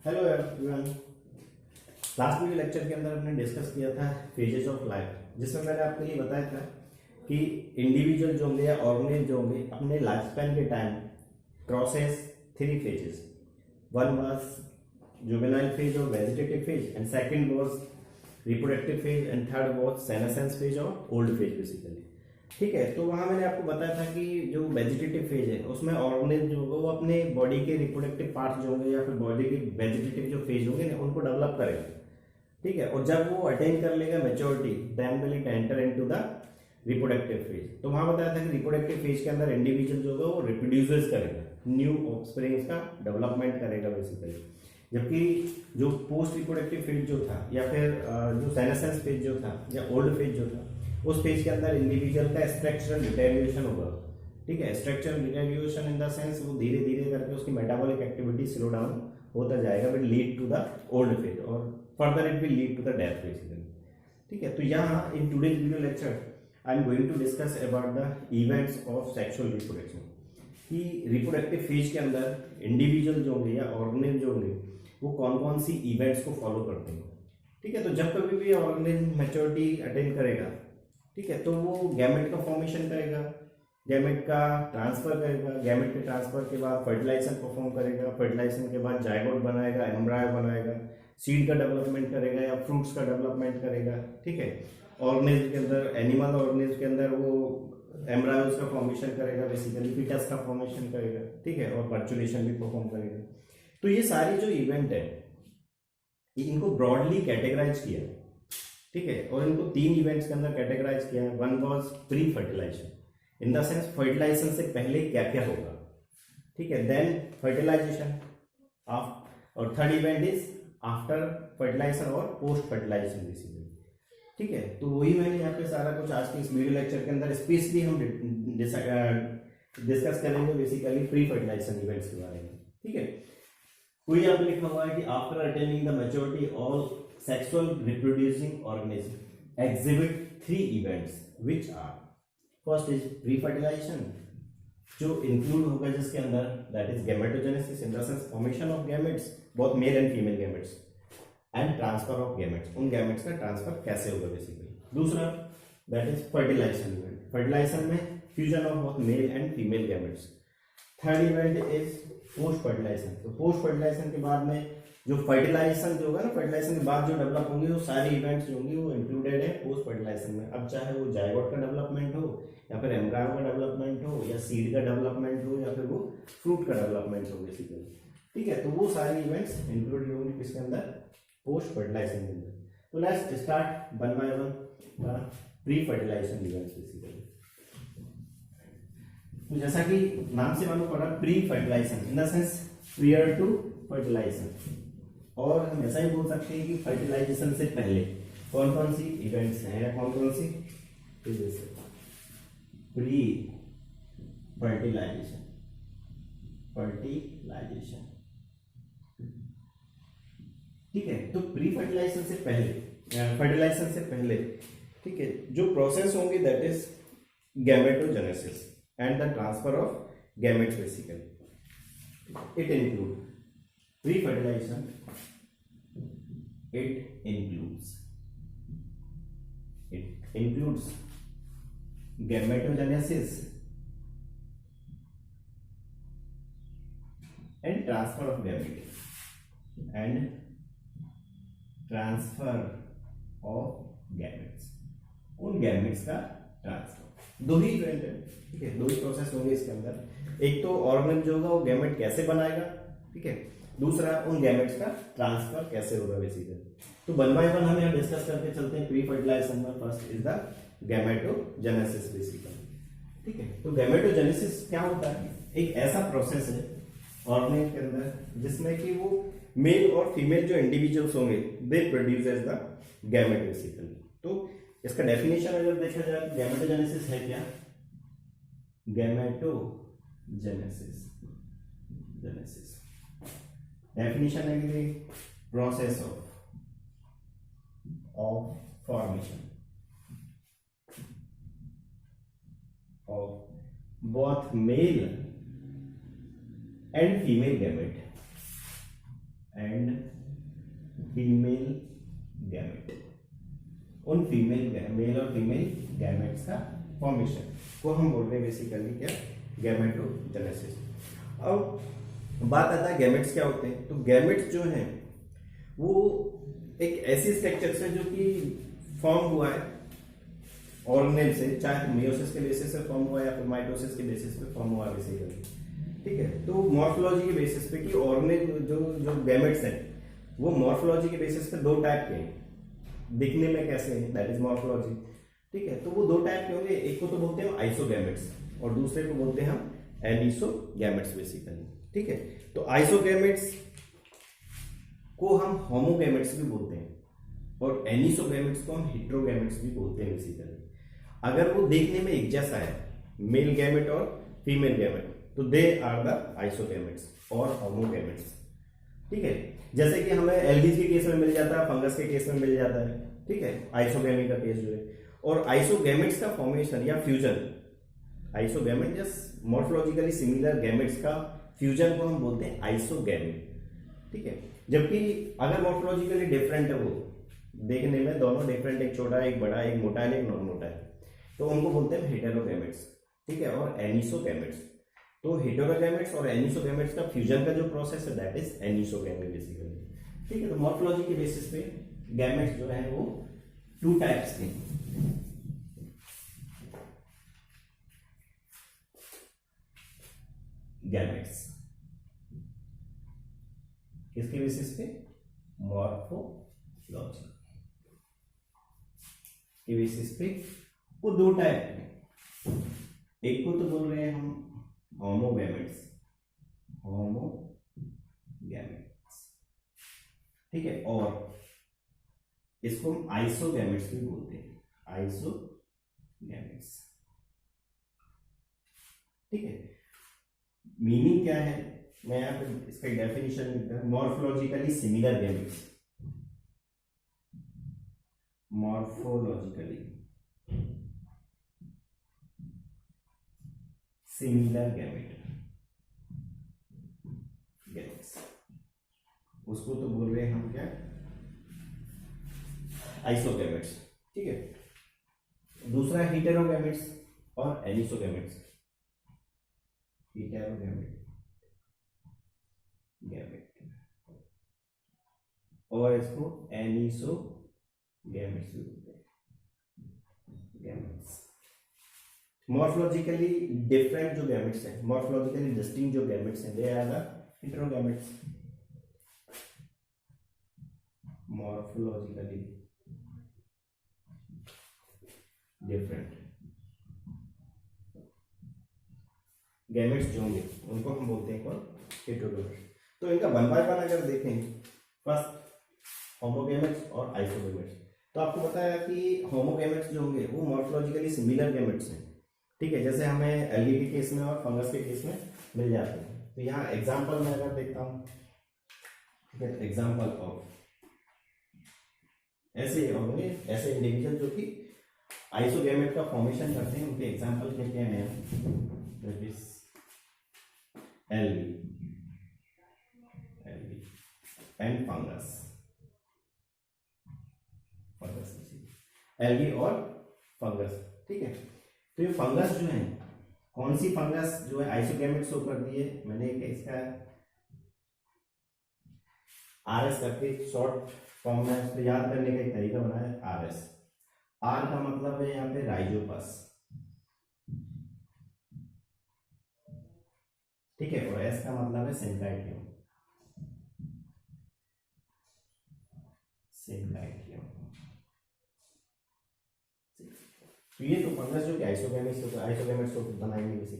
Hello everyone. Last video lecture के अंदर हमने डिस्कस किया था फेजेस ऑफ लाइफ, जिसमें मैंने आपको ये बताया था कि इंडिविजुअल जो होंगे या ऑर्गेनिज्म जो होंगे अपने लाइफ स्पैन के time crosses 3 phases. One was juvenile phase और vegetative phase, and second was reproductive phase, and third was senescence phase और ओल्ड फेज बेसिकली। ठीक है, तो वहां मैंने आपको बताया था कि जो वेजिटेटिव फेज है उसमें ऑर्गेनिज्म जो होगा वो अपने बॉडी के रिप्रोडक्टिव पार्ट्स जो होंगे या फिर बॉडी के वेजिटेटिव जो फेज होंगे ना उनको डेवलप करेगा। ठीक है, और जब वो अटेन कर लेगा maturity then will it enter into the reproductive phase. तो वहां बताया था कि रिप्रोडक्टिव फेज के अंदर इंडिविजुअल जो होगा वो रिप्रोड्यूसेस करेगा, न्यू ऑफस्प्रिंग्स का डेवलपमेंट करेगा बेसिकली। जबकि जो पोस्ट रिप्रोडक्टिव फेज जो था या फिर जो सेनेसेंस फेज जो था या ओल्ड फेज जो था उस फेज के अंदर इंडिविजुअल का स्ट्रक्चरल डिटेरियोरेशन होगा। ठीक है, structural deterioration in the sense वो धीरे धीरे करके उसकी मेटाबॉलिक एक्टिविटी स्लो डाउन होता जाएगा, will lead to the old phase और further it will lead to the death basically. ठीक है, तो यहाँ in today's video lecture I am going to discuss about the events of sexual reproduction, कि reproductive phase के अंदर individual जो होंगे या ऑर्गेनिज्म जो होंगे वो कौन कौन सी इवेंट्स को फॉलो करते हैं। ठीक है, तो जब कभी भी ऑर्गेनिज्म मैच्योरिटी अटेन करेगा, ठीक है, तो वो गैमेट का फॉर्मेशन करेगा, गैमेट का ट्रांसफर करेगा, गैमेट के ट्रांसफर के बाद फर्टिलाइजेशन परफॉर्म करेगा, फर्टिलाइजेशन के बाद जायगोट बनाएगा, एम्ब्रायो बनाएगा, सीड का डेवलपमेंट करेगा या फ्रूट्स का डेवलपमेंट करेगा। ठीक है, ऑर्गेनिज्म के अंदर, एनिमल ऑर्गेनिज्म के अंदर वो एम्ब्रायोज का फॉर्मेशन करेगा, बेसिकली फीटस का फॉर्मेशन करेगा। ठीक है, और पर्चुलेशन भी परफॉर्म करेगा। तो ये सारी जो इवेंट है इनको ब्रॉडली कैटेगराइज किया। ठीक है, और इनको 3 इवेंट्स के अंदर कैटेगराइज किया है। One was pre fertilization, in the sense fertilization से पहले क्या क्या होगा। ठीक है, देन फर्टिलाइजेशन और third event is after fertilization और पोस्ट फर्टिलाइजेशन बेसिकली। ठीक है, तो वही मैंने यहाँ पे सारा कुछ आज के इस वीडियो लेक्चर के अंदर स्पेशली हम डिस्कस करेंगे बेसिकली प्री फर्टिलाइजेशन इवेंट्स के बारे में। ठीक है, कोई यहाँ पे लिखा हुआ है कि after attaining the maturity all sexual reproducing organism exhibit 3 events which are first is pre-fertilization जो include होगा जिसके अंदर that is gametogenesis in the sense formation of gametes, both male and female gametes, and transfer of gametes, उन gametes का transfer कैसे होगा basically. दूसरा that is fertilization event, fertilization में fusion of both male and female gametes। Third event is post fertilization, तो post fertilization के बाद में जो फर्टिलाइजेशन जो होगा ना, फर्टिलाइजेशन के बाद जो डेवलप होंगे वो सारी इवेंट्स जो होंगी वो इंक्लूडेड है पोस्ट फर्टिलाइजेशन में। अब चाहे वो जायगोट का डेवलपमेंट हो या फिर एम्ब्रायो का डेवलपमेंट हो या सीड का डेवलपमेंट हो या फिर वो फ्रूट का डेवलपमेंट हो बेसिकली। ठीक है, तो वो सारी इवेंट्स इंक्लूडेड होंगी किसके अंदर, पोस्ट फर्टिलाइजेशन के अंदर। तो let's start one by one pre fertilization events basically. तो जैसा कि नाम से मालूम पड़ा pre fertilization in the sense prior to fertilization, और हम ऐसा ही बोल सकते हैं कि फर्टिलाइजेशन से पहले कौन कौन सी इवेंट्स हैं या कौन कौन सी प्री फर्टिलाइजेशन फर्टिलाइजेशन। ठीक है, तो प्री फर्टिलाइजेशन से पहले, फर्टिलाइजेशन से पहले, ठीक है, जो प्रोसेस होंगे that is gametogenesis and the transfer of gametes basically. It includes pre-fertilization, it includes gametogenesis and transfer of gametes and transfer of gametes, उन gametes का ट्रांसफर। दो ही इवेंट है, ठीक है, दो ही प्रोसेस होंगे इसके अंदर। एक तो ऑर्गेनिज्म जो होगा वो गैमेट कैसे बनाएगा, ठीक है, दूसरा उन गैमेट्स का ट्रांसफर कैसे होगा बेसिकली। तो वन बाय वन हम यहाँ डिस्कस करके चलते हैं। प्री फर्टिलाइजेशन में first is the gametogenesis basically. ठीक है, तो गैमेटोजेनेसिस क्या होता है, एक ऐसा प्रोसेस है ऑर्गेनिज्म के अंदर जिसमें कि वो मेल और फीमेल जो इंडिविजुअल्स होंगे दे प्रोड्यूसेस द गैमेट बेसिकली। तो इसका डेफिनेशन अगर देखा जाए तो गैमेटोजेनेसिस है क्या, गैमेटोजेनेसिस डेफिनेशन है कि process of formation of both male and female gamete and female gamete, उन मेल और फीमेल गैमेट्स का फॉर्मेशन को हम बोल रहे हैं बेसिकली क्या, गैमेटोजेनेसिस। अब बात आता है गैमेट्स क्या होते हैं। तो गैमेट्स जो हैं वो एक ऐसी स्ट्रक्चर से जो कि फॉर्म हुआ है ऑर्गेनेल से, चाहे मेयोसिस के बेसिस पे फॉर्म हुआ या फिर माइटोसिस के बेसिस पे फॉर्म हुआ बेसिकली, ठीक है। तो मॉर्फोलॉजी के बेसिस पे कि ऑर्गेनेल जो गैमेट्स हैं वो मॉर्फोलॉजी के बेसिस पे दो टाइप के हैं, दिखने में कैसे हैं, दैट इज मॉर्फोलॉजी, ठीक है। तो वो दो टाइप के होंगे, एक को तो बोलते हैं आइसोगैमेट्स और दूसरे को बोलते हैं हम एनिसोगैमेट्स बेसिकली, ठीक है। तो आइसोगैमेट्स को हम होमोगैमेट्स भी बोलते हैं और एनिसोगैमेट्स को हम हेटेरोगैमेट्स भी बोलते हैं बेसिकली। अगर वो देखने में एक जैसा है, मेल गैमेट और फीमेल गैमेट, तो दे आर द आइसोगैमेट्स और होमोगैमेट्स, ठीक है। जैसे कि हमें एल्गीज के केस में मिल जाता है, फंगस के केस में मिल जाता है, ठीक है, आइसोगैमी का केस जो है। और आइसोगैमेट्स का फॉर्मेशन या fusion, isogamete just morphologically similar gametes का फ्यूजन को हम बोलते हैं आइसोगैमी, ठीक है। जबकि अगर मॉर्फोलॉजिकली डिफरेंट है, वो देखने में दोनों डिफरेंट, एक छोटा एक बड़ा, एक मोटा है एक नॉन मोटा है, तो उनको बोलते हैं हेटेरोगैमेट्स, ठीक है, और एनिसोगैमेट्स। तो हेटेरोगैमेट्स और एनिसोगैमेट्स का फ्यूजन का जो प्रोसेस है दैट इज एनिसोगैमी बेसिकली, ठीक है। तो मॉर्फोलॉजी के बेसिस पे गैमेट्स जो है वो टू टाइप्स के, गैमेट्स किसके बेसिस पे, मॉर्फोलॉजी के बेसिस पे वो दो टाइप है। एक को तो बोल रहे हैं हम होमोगैमेट्स, ठीक है, और इसको हम आइसोगैमेट्स भी बोलते हैं, आइसोगैमेट्स, ठीक है। मीनिंग क्या है, मैं यहाँ पे इसका डेफिनेशन लिखता हूं, morphologically similar gametes, morphologically similar gametes, उसको तो बोल रहे हैं हम क्या, आइसोगैमेट्स, ठीक है। दूसरा हेटेरोगैमेट्स और एनिसोगैमेट्स, हेटेरोगैमेट और इसको एनिसोगैमेट्स भी बोलते हैं, गैमेट्स। मॉर्फोलॉजिकली डिफरेंट जो गैमेट्स हैं, मॉर्फोलॉजिकली डिस्टिंक्ट जो गैमेट्स हैं, they are the heterogametes, morphologically different gametes जो होंगे उनको हम बोलते हैं कौन, हेटेरोगैमेट्स। तो इनका वन बाय वन अगर देखें, फर्स्ट होमोगैमेट्स और आइसोगैमेट्स, तो आपको बताया कि होमोगैमेट्स जो होंगे वो मॉर्फोलॉजिकली सिमिलर गैमेट्स हैं, ठीक है, जैसे हमें एल्गी के केस में और फंगस के केस में मिल जाते हैं। तो यहाँ एग्जांपल में अगर देखता हूँ, ठीक है, एग्जांपल ऑफ ऐसे होंगे, ऐसे इंडिविजुअल जो कि आइसोगैमेट का फॉर्मेशन करते हैं, उनके एग्जांपल क्या क्या हैं, that is algae and fungus, algae और फंगस, ठीक है। तो ये फंगस जो है, कौन सी फंगस जो है आइसोगैमेट शो कर दी है, मैंने इसका आरएस करके शॉर्ट फॉर्म में इसको याद करने का एक तरीका बनाया है, आरएस। आर का मतलब है यहाँ पे राइजोपस, ठीक है, और एस का मतलब है सिंक्राइटियम, तो ये तो फंगस जो कि आइसोगैमेट्स को बनाएंगे किसी।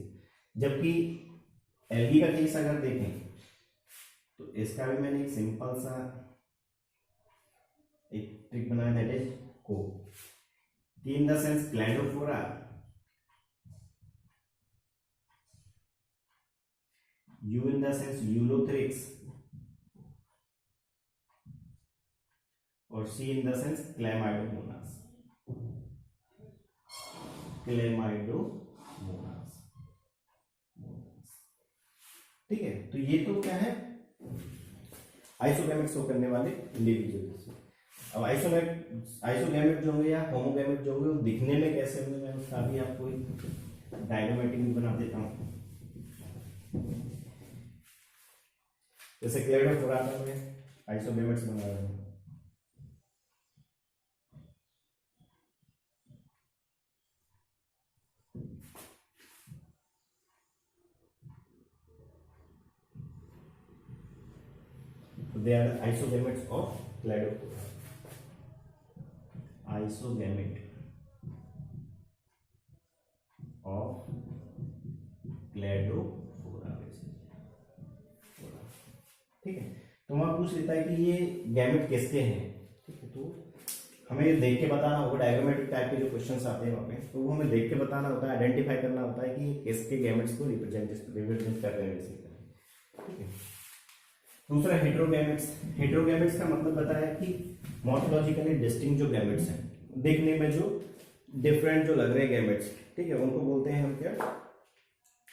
जबकि एल्गी का केस अगर देखें तो इसका भी मैंने एक सिंपल सा एक ट्रिक बनाया, दैट इज को, in the sense Cladophora, U in the sense Ulothrix, और C in the sense Chlamydomonas, ठीक है। तो ये तो क्या है, आइसोगैमेट शो करने वाले इंडिविजुअल्स। अब आइसोगैमेट जो होंगे या होमोगैमेट जो होंगे वो दिखने में कैसे होंगे, मैं उसका भी आपको डायग्रामेटिक भी बना देता हूँ। जैसे क्लेडोफोरा में आइसोगैमेट्स बना रहे हैं, they are the isogametes of cladophora. Isogamete of cladophora, ठीक है। तो वहां पूछ लेता है कि ये गैमेट किसके हैं, ठीक है। तो हमें देख के बताना होगा, डायग्रामेटिक टाइप के जो क्वेश्चंस आते हैं वहाँ पे, तो वो हमें देख के बताना होता है, आइडेंटिफाई करना होता है कि किसके गैमेट्स को रिप्रेजेंट कर रहे हैं, ठीक है। दूसरा हेटेरोगैमेट्स। हेटेरोगैमेट्स का मतलब बताया कि मॉर्फोलॉजिकली डिस्टिंक्ट जो गैमेट्स हैं, देखने में जो डिफरेंट जो लग रहे हैं गैमेट्स, ठीक है, उनको बोलते हैं हम क्या,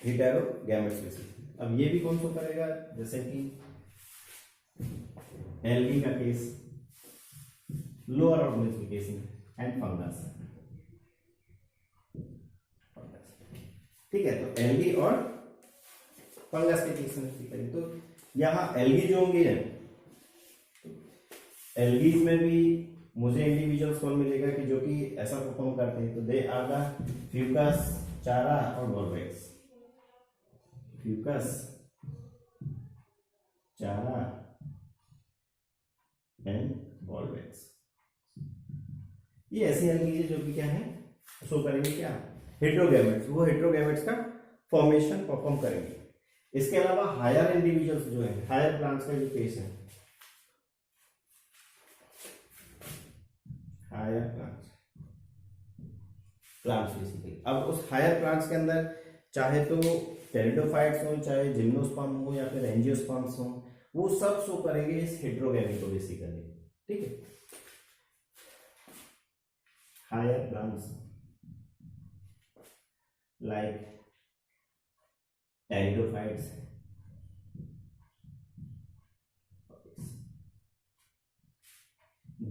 हेटेरोगैमेट्स। अब ये भी कौन सा करेगा, जैसे कि एल्गी का केस, लोअर ऑर्गेनिज्म के केस में, एंड फंगस, ठीक है। तो एल्गी और फंगस के केस में, तो यहाँ एल्गी जो होंगे, एल्गीज में भी मुझे इंडिविजुअल्स कौन मिलेगा कि जो कि ऐसा परफॉर्म करते हैं, तो दे आर द फ्यूकस, चारा और वॉल्वेक्स। फ्यूकस, चारा एंड वॉल्वेक्स, ये ऐसी एल्गीज है जो कि क्या है, शो करेंगे क्या, हेटेरोगैमेट्स। वो हेटेरोगैमेट्स का फॉर्मेशन परफॉर्म करेंगे। इसके अलावा हायर इंडिविजुअल्स जो है, हायर प्लांट्स का जो केस है, हायर प्लांट्स बेसिकली। अब उस हायर प्लांट्स के अंदर चाहे तो टेरिडोफाइट्स हो, चाहे जिम्नोस्पर्म हो या फिर एंजियोस्पर्म्स हो, वो सब शो करेंगे इस हेटेरोगैमी को बेसिकली, ठीक है। Higher plants like pteridophytes,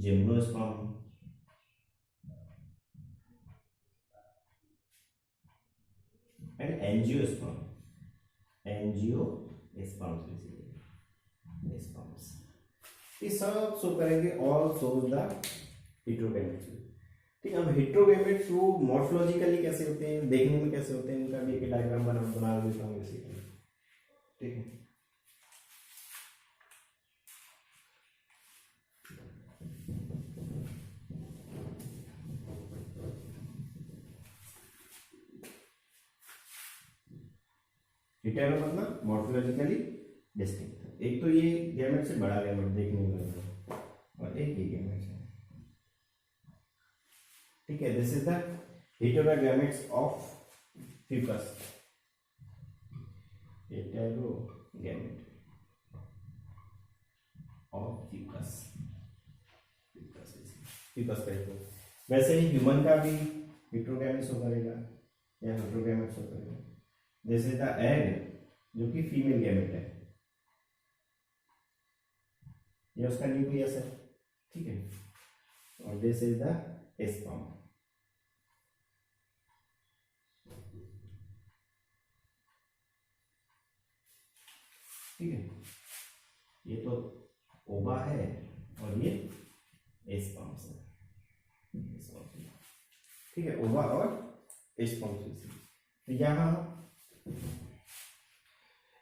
gymnosperm, and angiosperm, sperms, ये सब शो करेंगे, ऑल शोज द हेटेरोगैमेट्स, ठीक है। अब हेटेरोगैमेट्स वो मॉर्फोलॉजिकली कैसे होते हैं, देखने में कैसे होते हैं, उनका भी एक डायग्राम बना देता हूँ बेसिकली, ठीक है। हेटेरो मतलब मॉर्फोलॉजिकली डिस्टिंक्ट। एक तो ये गैमेट से बड़ा गैमेट देखने में लग रहा है, और एक ये गैमेट है, ठीक है। This is the heterogametes of Fucus, heterogamete of Fucus, Fucus कहते हैं। वैसे ही ह्यूमन का भी हेटेरोगैमेट्स हो करेगा या हेटेरोगैमेट्स हो करेगा। दिस इज द एग, जो कि फीमेल गैमेट है, ये उसका न्यूक्लियस है, ठीक है। और दिस इज द स्पर्म, ठीक है। ये तो ओवा है और ये स्पर्म्स है, ठीक है, ओवा और स्पर्म्स। तो यहाँ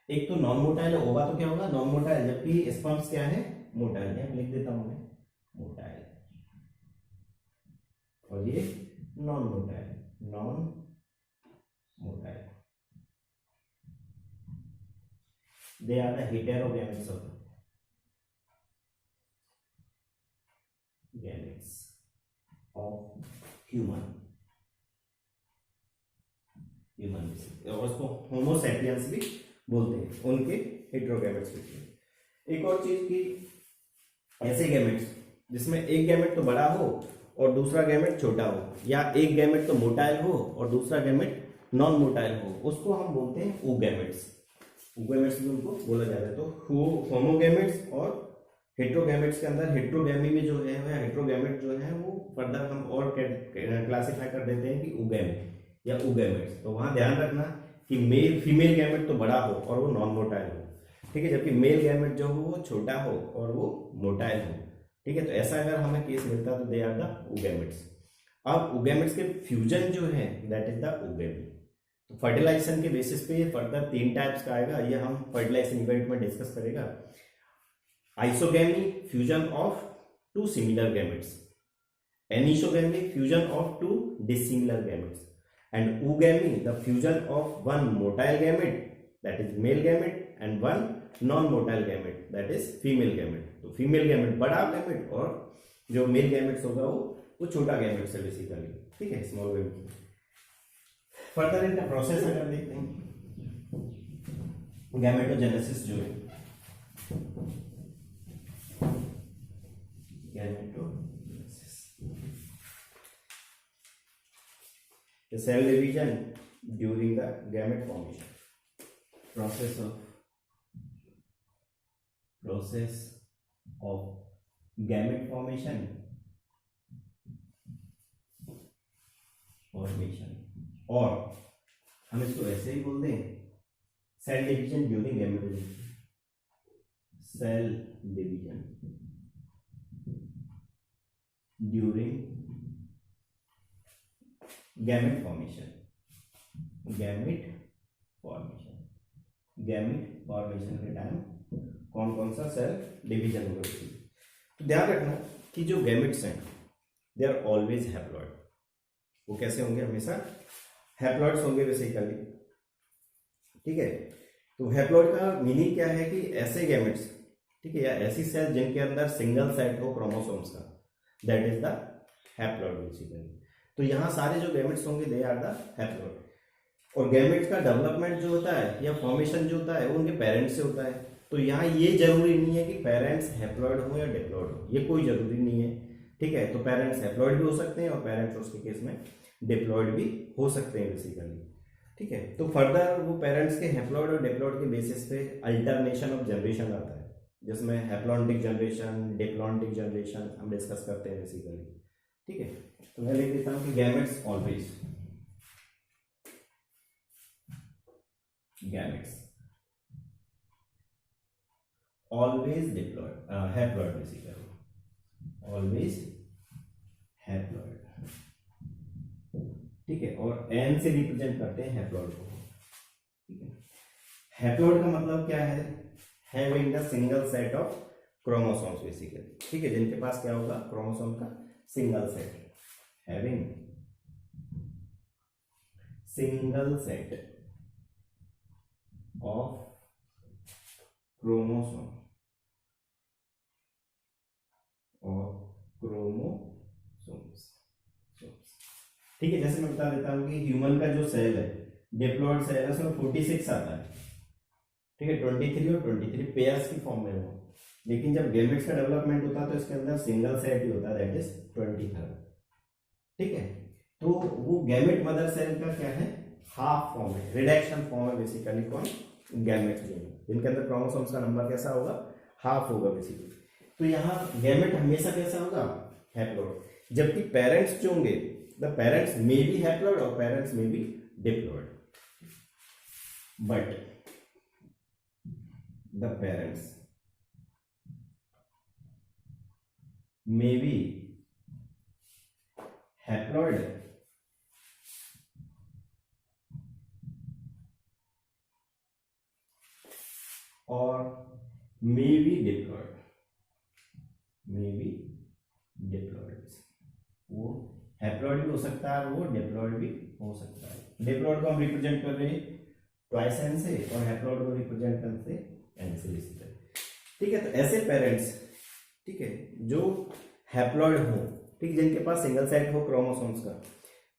एक तो नॉन मोटाइल है, ओवा तो क्या होगा, नॉन मोटाइल, जबकि स्पर्म्स क्या है, मोटाइल है। लिख देता हूं मैं, मोटाइल, और ये non motile, they are the heterogametes of human, और उसको होमो सैपियंस भी बोलते हैं, उनके हेटेरोगैमेट्स भी। एक और चीज की, ऐसे गैमेट्स जिसमें एक गैमेट तो बड़ा हो और दूसरा गैमेट छोटा हो, या एक गैमेट तो मोटाइल हो और दूसरा गैमेट नॉन मोटाइल हो, उसको हम बोलते हैं ओगैमेट्स। ओगैमेट्स भी उनको बोला जाता है। तो होमोगैमेट्स और हेट्रोगैमेट्स के अंदर हेट्रोगैमी में जो है वह हेट्रोगैमेट जो है वो फर्दर हम और क्लासिफाई कर देते हैं कि उगैमी या उगैमेट्स। तो वहां ध्यान रखना कि मेल फीमेल गैमेट तो बड़ा हो और वो नॉन मोटाइल हो, ठीक है, जबकि मेल गैमेट जो हो वो छोटा हो और वो मोटाइल हो, ठीक है। तो ऐसा अगर हमें केस मिलता है तो दे आर द उगैमेट्स। अब उगैमेट्स के फ्यूजन जो है दैट इज द उगैमी। तो फर्टिलाइजेशन के बेसिस पे ये फर्दर 3 टाइप्स का आएगा, ये हम फर्टिलाइजेशन इवेंट में डिस्कस करेगा। Isogamy, fusion of 2 similar gametes, anisogamy, fusion of 2 dissimilar gametes, and oogamy, the fusion of one motile gamete that is male gamete and one non-motile gamete that is female gamete। तो female gamete बड़ा gamete और जो male gametes होगा वो छोटा gamete से basically, ठीक है, स्मॉल गैमेट। फर्दर इनका प्रोसेस अगर देखते हैं, गैमेटोजेनेसिस जो है, gametogenesis, the cell division during the gamete formation, process of gamete formation और हम इसको ऐसे ही बोल दें cell division during gametogenesis, cell division during gamete formation, gamete formation के टाइम कौन कौन सा सेल डिवीजन होगा। तो ध्यान रखना कि जो गैमेट्स हैं दे आर ऑलवेज हैप्लॉइड। वो कैसे होंगे? हमेशा हैप्लॉइड्स होंगे बेसिकली, ठीक है। तो हैप्लॉइड का मीनिंग क्या है कि ऐसे गैमेट्स, ठीक है, या ऐसी सेल जिनके अंदर सिंगल सेट हो क्रोमोसोम्स का, that is the haploid basically. तो यहाँ सारे जो गैमेट्स होंगे दे आर द हैप्लॉइड। और गैमेट्स का डेवलपमेंट जो होता है या फॉर्मेशन जो होता है वो उनके पेरेंट्स से होता है। तो यहाँ ये जरूरी नहीं है कि पेरेंट्स हैप्लॉइड हो या डिप्लॉइड हो, ये कोई जरूरी नहीं है, ठीक है। तो पेरेंट्स हैप्लॉइड भी हो सकते हैं और पेरेंट्स उसके केस में डिप्लॉइड भी हो सकते हैं बेसिकली, ठीक है। तो फर्दर वो पेरेंट्स के हैप्लॉइड और डिप्लॉइड के बेसिस पे अल्टरनेशन ऑफ जनरेशन आता है, जिसमें हैप्लॉन्टिक जनरेशन, डिप्लॉन्टिक जनरेशन हम डिस्कस करते हैं बेसिकली, ठीक है। तो मैं लिख देता हूं कि gametes always, gametes always diploid, haploid basically, always haploid, ठीक है। और एन से रिप्रेजेंट करते हैं हैप्लॉइड को, ठीक है। हैप्लॉइड का मतलब क्या है? Having the single set of chromosomes basically, ठीक है, जिनके पास क्या होगा? क्रोमोसोम का single set, having single set of chromosome or chromosomes, ठीक है। जैसे मैं बता देता हूं कि ह्यूमन का जो सेल है, डिप्लॉइड सेल है, उसमें 46 आता है, ठीक है, 23 और 23 पेयर्स की फॉर्म में हो। लेकिन जब गैमेट्स का डेवलपमेंट होता है तो इसके अंदर सिंगल सेट ही होता है, दैट इज 23, ठीक है। तो वो गैमेट मदर सेल का क्या है? हाफ फॉर्म है, रिडक्शन फॉर्म है बेसिकली। कौन? गैमेट जो है, जिनके अंदर क्रोमोसोम्स का नंबर कैसा होगा? हाफ होगा बेसिकली। तो यहाँ गैमेट हमेशा कैसा होगा? हैप्लॉइड। जबकि पेरेंट्स जो होंगे, the parents may be haploid और parents may be diploid, but the parents may be haploid और मे बी डिप्लॉइड, वो हैप्लॉइड भी हो सकता है, वो डिप्लॉइड भी हो सकता है। डिप्लॉइड को हम रिप्रेजेंट कर रहे हैं ट्वाइस एन से और हैप्लॉइड को रिप्रेजेंट करते हैं एन से, ठीक है। तो ऐसे पेरेंट्स, ठीक है, जो हैप्लॉइड हो, ठीक, जिनके पास सिंगल सेट हो क्रोमोसोम्स का,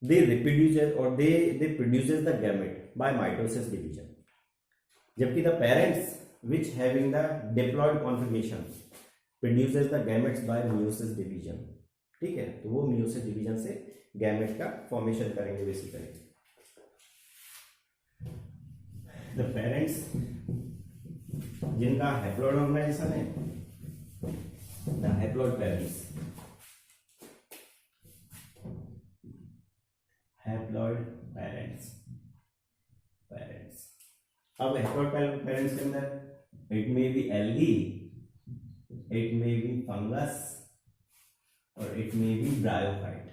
दे रिप्रोड्यूसेस और they produces the gamete by mitosis division. जबकि the parents which having the diploid configuration produces the gametes by meiosis division, ठीक है। तो वो meiosis division से गैमेट का फॉर्मेशन करेंगे बेसिकली। द पेरेंट्स जिनका हैप्लॉइड ऑर्गेनाइजेशन है द हैप्लॉइड पेरेंट्स, हैप्लॉइड पेरेंट्स, अब हैप्लॉइड पेरेंट्स के अंदर it may be algae, it may be fungus और it may be bryophyte,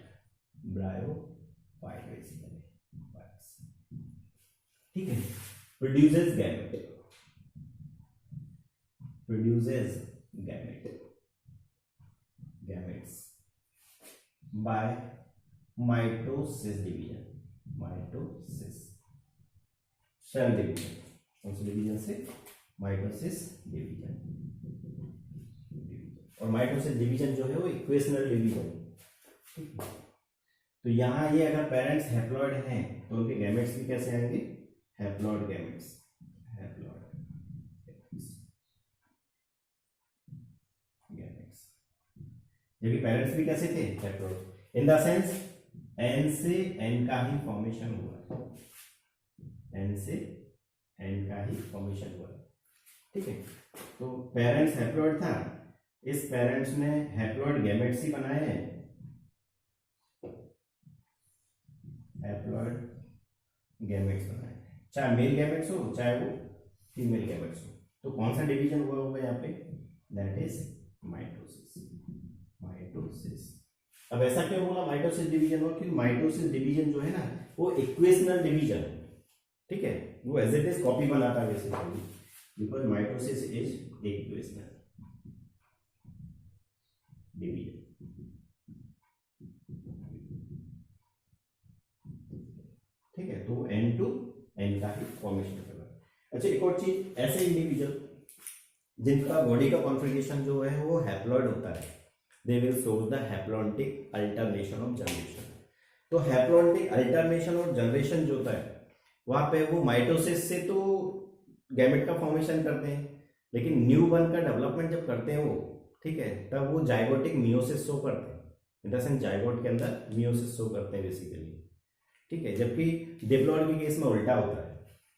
bryophyte basically, ठीक है। Produces gamete, produces gametes by mitosis division, cell division, कौन सी डिवीजन से? Mitosis division. और माइटोसिस डिवीजन जो है वो इक्वेशनल डिवीजन, ठीक है। तो यहाँ ये अगर पेरेंट्स हैप्लॉइड हैं तो उनके गैमेट्स भी कैसे आएंगे? हैप्लॉइड गैमेट्स, जबकि पेरेंट्स भी कैसे थे? Haploid. In the sense an से एन का ही फॉर्मेशन हुआ, एन से एन का ही फॉर्मेशन हुआ, ठीक है। तो पेरेंट्स हैप्लॉइड था, इस पेरेंट्स ने हैप्लॉइड गैमेट्स ही बनाए हैं, हैप्लॉइड गैमेट्स बनाए, चाहे मेल गैमेट्स हो चाहे वो फीमेल गैमेट्स हो। तो कौन सा डिवीजन हुआ होगा यहाँ पे? That is mitosis, mitosis. अब ऐसा क्यों बोला माइटोसिस डिवीजन हुआ? क्योंकि माइटोसिस डिवीजन जो है ना वो इक्वेशनल डिवीजन, ठीक है, वो एज इट इज कॉपी बनाता है basically, because mitosis is equational division, ठीक है। तो एन टू एन का ही फॉर्मेशन करना। अच्छा, एक और चीज, ऐसे इंडिविजुअल जिनका बॉडी का कॉन्फ़िगरेशन जो है वो हैप्लॉइड होता है, they will show the haplontic alternation of generation. तो हैप्लॉन्टिक अल्टरनेशन ऑफ जनरेशन जो होता है वहां पे वो माइटोसिस से तो गैमेट का फॉर्मेशन करते हैं, लेकिन न्यू बर्न का डेवलपमेंट जब करते हैं वो, ठीक है, तब वो जाइगोटिक मियोसिस शो करते हैं, इन द सेंस जाइगोट के अंदर मियोसिस शो करते हैं बेसिकली, ठीक है। जबकि डिप्लॉइड के केस में उल्टा होता है,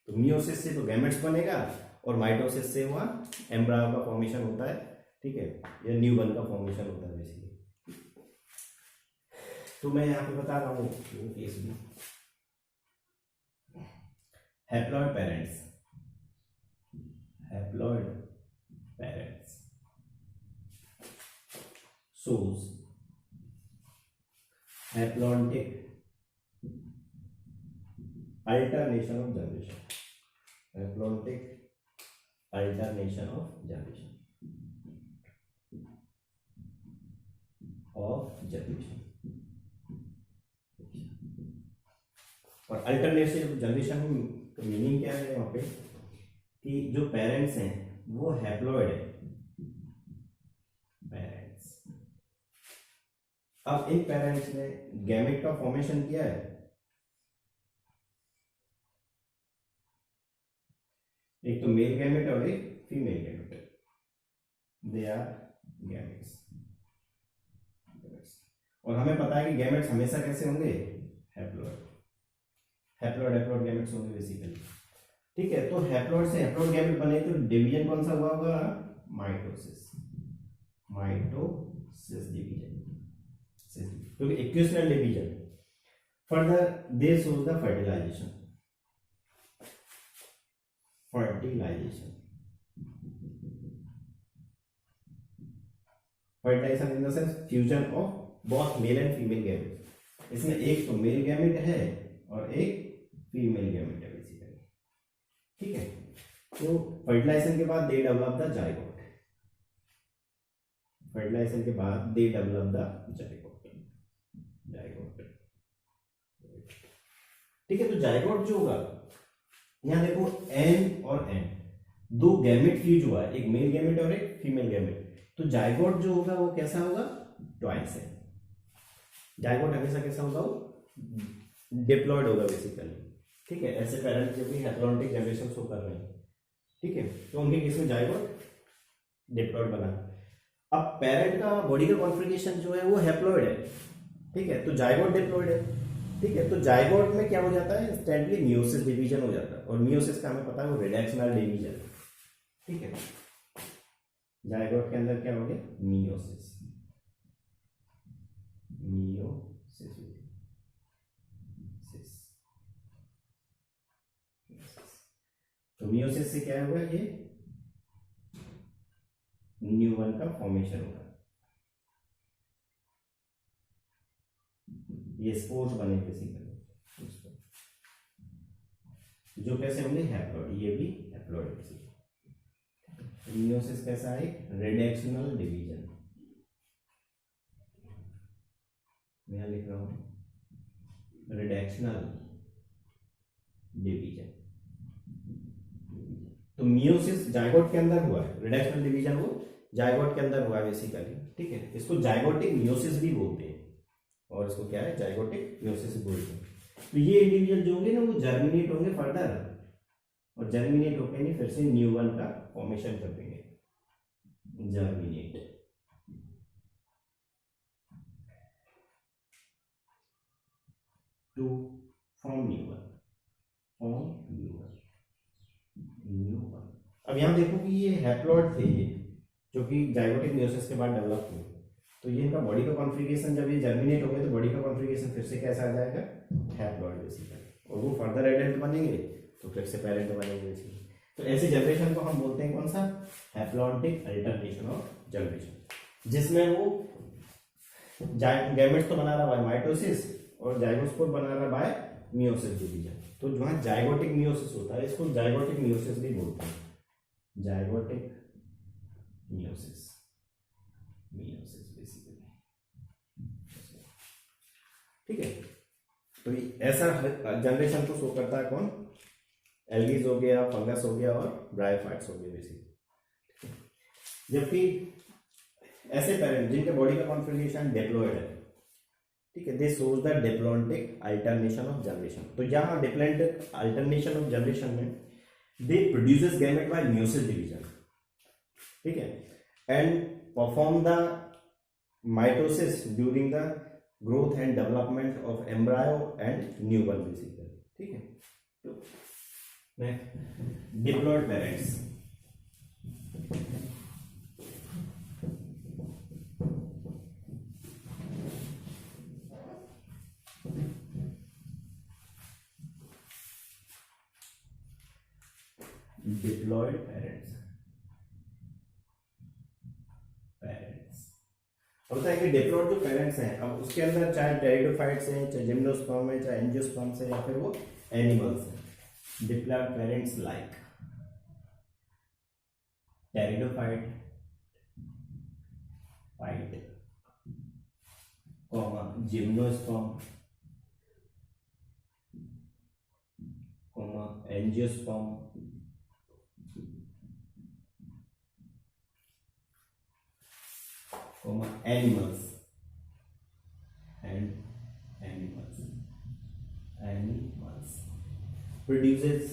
तो मियोसिस से तो गैमेट्स बनेगा और माइटोसिस से वहाँ एम्ब्रायो का फॉर्मेशन होता है, ठीक है, या न्यू बर्न का फॉर्मेशन होता है बेसिकली। तो मैं यहाँ पे बता रहा हूँ वो केस भी, haploid haploid, parents parents shows haplontic alternation of generation, haplontic alternation of generation, और अल्टरनेटिव जनरेशन का मीनिंग क्या है वहां पे कि जो पेरेंट्स हैं वो हैप्लॉइड है, पेरेंट्स। अब इन पेरेंट्स ने गैमेट का फॉर्मेशन किया है, एक तो मेल गैमेट और एक female gamete, they are gametes. और हमें पता है कि गैमेट्स हमेशा कैसे होंगे? हैप्लॉइड, हैप्लॉइड गैमेट्स होंगे बेसिकली, ठीक है। तो हैप्लॉइड से हैप्लॉइड गैमेट बने तो डिवीजन कौन सा हुआ होगा? माइटोसिस, माइटोसिस डिवीजन, क्योंकि equational division. Further they shows the fertilization, fertilization in the sense fusion of both male and female gamete. इसमें एक तो मेल गैमेट है और एक फीमेल गैमेट है बेसिकली, ठीक है। तो फर्टिलाइजेशन के बाद they develop the zygote, fertilization के बाद दे डेवलप द जाइगोट, ठीक है। तो जाइगोट जो होगा, यहां देखो एन और एन दो गैमेट फ्यूज हुआ है, एक मेल गैमेट और एक फीमेल गैमेट। तो जाइगोट जो होगा वो कैसा होगा? ट्वाइस है। जाइगोट हमेशा कैसा होगा? वो डिप्लॉइड होगा बेसिकली, ठीक है। ऐसे पेरेंट्स जो भी हैप्लॉन्टिक जनरेशन शो कर रहे हैं, ठीक है, तो उनके केस में जाइगोट डिप्लॉइड बना। अब पेरेंट का बॉडी का कॉन्फ़िगरेशन जो है वो हैप्लॉइड है, ठीक है, तो जाइगोट डिप्लॉइड है, ठीक है। तो जाइगोट में क्या हो जाता है? इंस्टेंटली मियोसिस डिवीजन हो जाता है, और मियोसिस का हमें पता है वो रिडक्शनल डिवीजन, ठीक है। जायगोट के अंदर क्या हो गया, मियोसिस, मियोसिस, तो मियोसिस से क्या होगा, ये न्यूबॉर्न का फॉर्मेशन होगा, ये स्पोर्स बने बेसिकली, जो कैसे होंगे, हैप्लॉइड, ये भी हैप्लॉइड बेसिकली। मियोसिस कैसा है, रिडक्शनल डिवीजन, मैं यहां लिख रहा हूं रिडक्शनल डिवीजन। तो मियोसिस जायगोट के अंदर हुआ है, रिडक्शनल डिवीजन वो जायगोट के अंदर हुआ है बेसिकली, ठीक है। इसको जायगोटिक मियोसिस भी बोलते हैं, और इसको क्या है, जायगोटिक मियोसिस बोलते हैं। तो ये इंडिविजुअल जो होंगे ना वो जर्मिनेट होंगे फर्दर, और जर्मिनेट होकर नहीं फिर से न्यूबॉर्न का फॉर्मेशन कर देंगे, जर्मिनेट। टू फॉर्म न्यूबॉर्न, अब यहां देखो कि ये हैप्लॉइड थे ये, जो कि जायगोटिक मियोसिस के बाद डेवलप हुए, तो ये इनका बॉडी का कॉन्फ़िगरेशन, जब ये जर्मिनेट हो गए तो बॉडी का कॉन्फ़िगरेशन फिर से कैसा आ जाएगा, हैप्लॉइड बेसिकली, और वो फर्दर एडल्ट बनेंगे तो फिर से पेरेंट बनेंगे बेसिकली। तो ऐसे जनरेशन को हम बोलते हैं कौन सा, हैप्लॉन्टिक अल्टरनेशन ऑफ जनरेशन, जिसमें वो गैमेट्स तो बना रहा बाय माइटोसिस और जाइगोस्पोर बना रहा बाय मियोसिस डिवीजन। तो जहां जाइगोटिक मियोसिस होता है इसको जाइगोटिक मियोसिस भी बोलते हैं, जाइगोटिक मियोसिस, मियोसिस बेसिकली, ठीक है। तो ऐसा जनरेशन को शो करता है कौन, एल्गीज हो गया, फंगस हो गया और ब्रायोफाइट्स हो गए बेसिकली। जबकि ऐसे पेरेंट जिनके बॉडी का कॉन्फ़िगरेशन डिप्लॉयड है, ठीक है, this shows the diplontic alternation of generation. तो यहाँ डिप्लॉन्टिक अल्टरनेशन ऑफ जनरेशन में दे produces gamete bye meiosis division, ठीक है, and perform the mitosis during the growth and development of embryo and newborn basically, ठीक है। तो डिप्लॉयड पेरेंट्स, डिप्लॉयड पेरेंट्स, अब बताएं कि डिप्लॉयड जो पेरेंट्स हैं, अब उसके अंदर चाहे टेरिडोफाइट्स हैं, चाहे जिम्नोस्पर्म है, चाहे एंजियोस्पर्म्स है, या फिर वो एनिमल्स हैं। Diploid parents like pteridophyte, phyte, gymnosperm, angiosperm, animals produces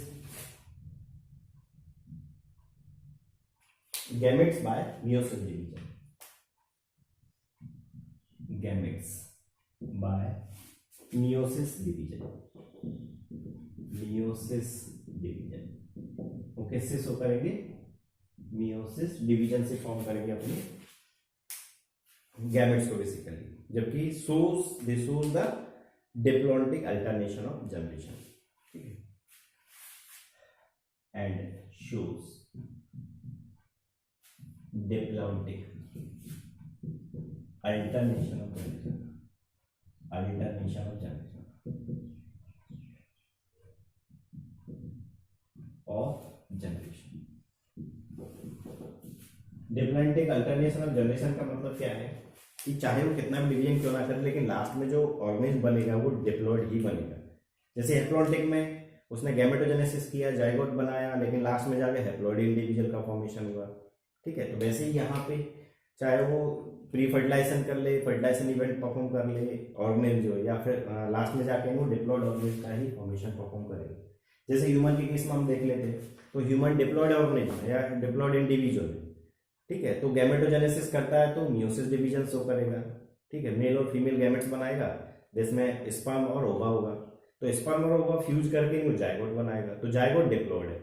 gametes by meiosis division, gametes by meiosis division, वो कैसे शो करेंगे, meiosis division से फॉर्म करेंगे अपने गैमेट्स को बेसिकली, जबकि दे shows the diplontic alternation of generation, ठीक है, and shows diplontic alternation of generation, diplontic alternation of generation का मतलब क्या है कि चाहे वो कितना भी डिवीजन क्यों ना करे, लेकिन लास्ट में जो ऑर्गेनिज्म बनेगा वो डिप्लॉयड ही बनेगा। जैसे हैप्लॉन्टिक में उसने गैमेटोजेनेसिस किया, जाइगोट बनाया, लेकिन लास्ट में जाके हैप्लॉयड इंडिविजुअल का फॉर्मेशन हुआ, ठीक है। तो वैसे ही यहाँ पे चाहे वो प्री फर्टिलाइजेशन कर ले, फर्टिलाइजेशन इवेंट परफॉर्म कर ले ऑर्गेनिज्म जो, या फिर लास्ट में जाके वो डिप्लॉयड ऑर्गेनिज्म का ही फॉर्मेशन परफॉर्म करेगा। जैसे ह्यूमन के केस में हम देख लेते हैं, तो ह्यूमन डिप्लॉयड ऑर्गेनिज्म या डिप्लॉयड इंडिविजुअल, ठीक है, तो गैमेटोजेनेसिस करता है तो मियोसिस डिवीजन शो करेगा, ठीक है, मेल और फीमेल गैमेट्स बनाएगा, जिसमें स्पर्म और ओवा होगा, तो स्पर्म और ओवा फ्यूज करके वो जाइगोट बनाएगा, तो जाइगोट डिप्लॉयड है।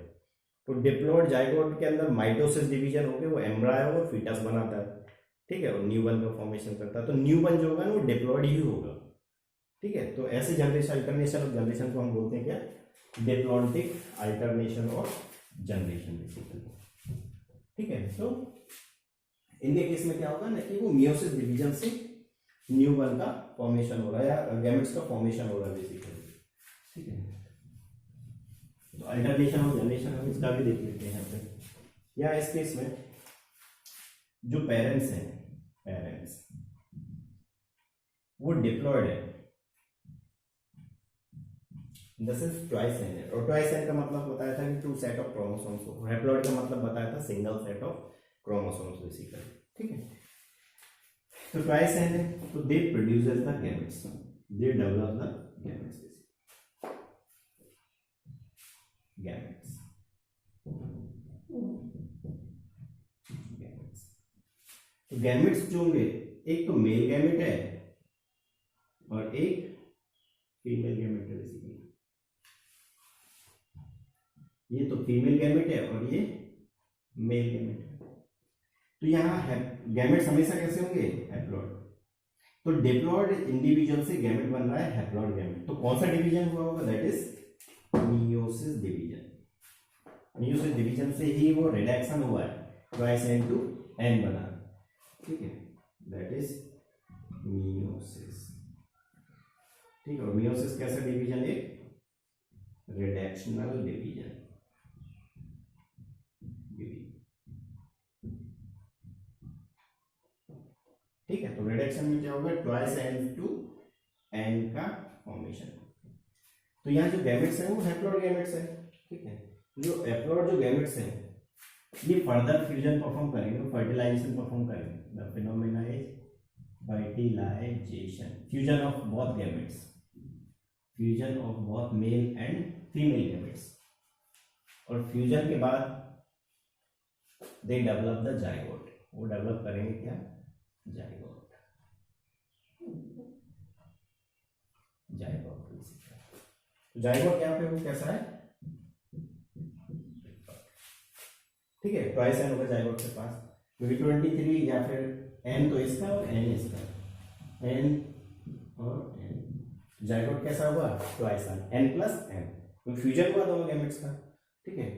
तो डिप्लॉइड जाइगोट के अंदर माइटोसिस डिवीजन हो गया, वो एम्ब्रायो और फीटस बनाता है, ठीक है, और न्यूबॉर्न का फॉर्मेशन करता है। तो न्यूबॉर्न जो होगा ना वो डिप्लॉइड ही होगा, ठीक है। तो ऐसे जनरेशन, अल्टरनेशन ऑफ जनरेशन को हम बोलते हैं क्या, diplontic alternation of generation basically, ठीक है। तो इनके केस में क्या होगा ना कि वो मियोसिस डिवीजन से न्यूबॉर्न का फॉर्मेशन हो रहा है या गैमेट्स का फॉर्मेशन हो रहा है बेसिकली, ठीक है। तो अल्टरनेशन ऑफ जनरेशन हम इसका भी देख लेते हैं यहाँ पे। या इस केस में जो पेरेंट्स हैं, पेरेंट्स वो डिप्लॉयड है, दिस इज ट्वाइस एन, और ट्वाइस एन का मतलब बताया था कि 2 सेट ऑफ क्रोमोसोम्स हो, हैप्लॉइड का मतलब बताया था single set of chromosomes basically, ठीक है। तो ट्वाइस एन है तो दे produces the gametes, they develop the gametes, gametes, gametes. तो गैमेट्स जो होंगे, एक तो मेल गैमेट है और एक फीमेल गैमेट है बेसिकली। ये तो फीमेल गैमेट है और ये मेल गैमेट है। तो यहाँ गैमेट्स हमेशा कैसे होंगे, हैप्लॉइड। तो डिप्लॉइड इंडिविजुअल से गैमेट बन रहा है हैप्लॉइड गैमेट। तो कौन सा डिवीजन हुआ होगा, that is meiosis division. Meiosis division से ही वो रिडक्शन हुआ है, ट्वाइस एन टू एन बना, ठीक है, दैट इज मियोसिस, ठीक है। और मियोसिस कैसा डिवीजन है, रिडक्शनल डिवीजन, ठीक है। तो रिडक्शन में क्या होगा, ट्वाइस एन टू एन का फॉर्मेशन। तो यहाँ जो गैमेट्स हैं वो हैप्लॉइड गैमेट्स हैं, ठीक है। जो हैप्लॉइड जो गैमेट्स हैं ये फर्दर फ्यूजन परफॉर्म करेंगे, फर्टिलाइजेशन परफॉर्म करेंगे। The phenomena is fertilization, fusion of both gametes, fusion of both male and female gametes. और फ्यूजन के बाद दे डेवलप द जाइगोट, वो डेवलप करेंगे क्या, जाइगोट, जाइगोट। जाइगोट यहाँ पे वो कैसा है, ठीक है, ट्वाइस एन होगा जाइगोट के पास, क्योंकि 23 या फिर एन तो इसका और एन इसका, एन और एन, जाइगोट कैसा हुआ, ट्वाइस एन प्लस एन, तो फ्यूजन हुआ दोनों गैमेट्स का, ठीक है।